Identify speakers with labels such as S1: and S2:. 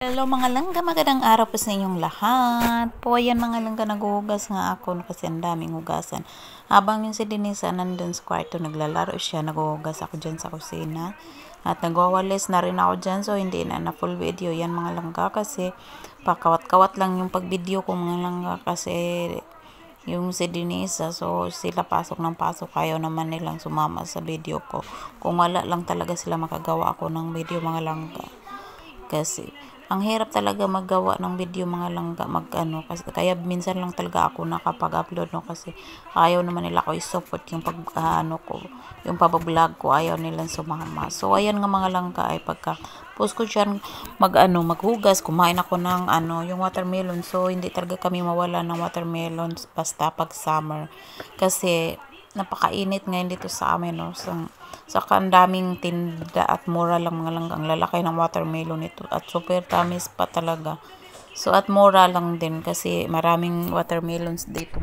S1: Hello mga langga, magandang araw po sa inyong lahat. Po ayan mga langga, naghuhugas nga ako kasi ang daming hugasan. Habang yung si Denise nandun sa kwarto naglalaro siya, naghuhugas ako dyan sa kusina. At nagwawalis na rin ako dyan, so hindi na full video yan mga langga kasi pakawat-kawat lang yung pag-video ko mga langga kasi yung si Denise, so sila pasok ng pasok, ayaw naman nilang sumama sa video ko. Kung wala lang talaga sila makagawa ako ng video mga langga. Kasi ang hirap talaga maggawa ng video mga langga, kasi kaya minsan lang talaga ako nakapag-upload no, kasi ayaw naman nila ako i-support yung ko, yung pag-vlog ko, ayaw nilang sumama. So ayan nga mga langga, ay pagka post ko diyan maghugas, kumain ako ng yung watermelon. So hindi talaga kami mawala ng watermelon basta pag summer kasi napakainit ngayon dito sa amin, no. Saka ang daming tinda at mura lang mga langga. Ang lalaki ng watermelon ito at super tamis pa talaga. So at mura lang din kasi maraming watermelons dito.